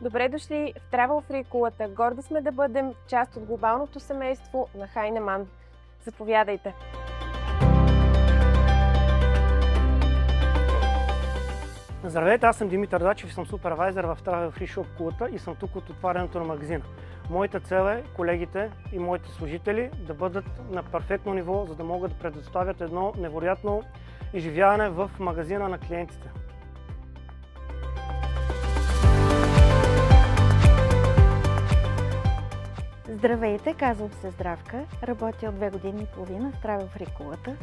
Добре дошли в Travel Free кулата. Горди сме да бъдем част от глобалното семейство на Хайнеман. Заповядайте! Здравейте, аз съм Димитър Дачев и съм супервайзър в Travel Free Shop кулата и съм тук от отварянето на магазина. Моята цел е колегите и моите служители да бъдат на перфектно ниво, за да могат да предоставят едно невероятно изживяване в магазина на клиентите. Здравейте, казвам се Здравка. Работя от 2 години и половина в Travel Free кулата.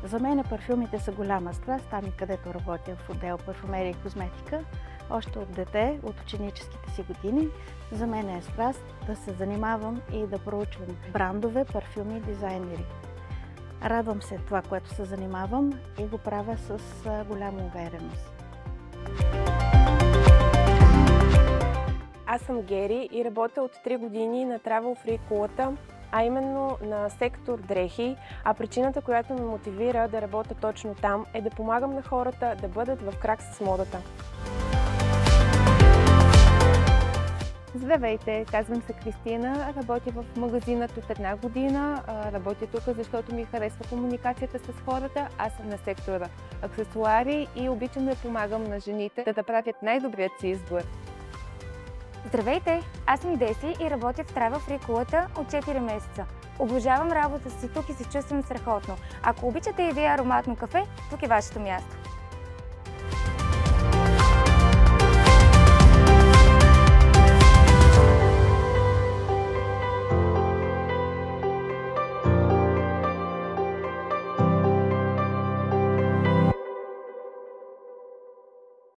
За мен парфюмите са голяма страст, там и където работя в отдел парфюмерия и козметика. Още от дете, от ученическите си години, за мен е страст да се занимавам и да проучвам брандове, парфюми и дизайнери. Радвам се това, което се занимавам и го правя с голяма увереност. Аз съм Гери и работя от 3 години на Travel Free кулата, а именно на сектор дрехи, а причината, която ме мотивира да работя точно там, е да помагам на хората да бъдат в крак с модата. Здравейте, казвам се Кристина, работя в магазинът от 1 година. Работя тук, защото ми харесва комуникацията с хората. Аз съм на сектора аксесуари и обичам да помагам на жените да направят най-добрият си избор. Здравейте, аз съм Деси и работя в Travel Free кулата от 4 месеца. Обожавам работа си тук и се чувствам страхотно. Ако обичате и вие ароматно кафе, тук е вашето място.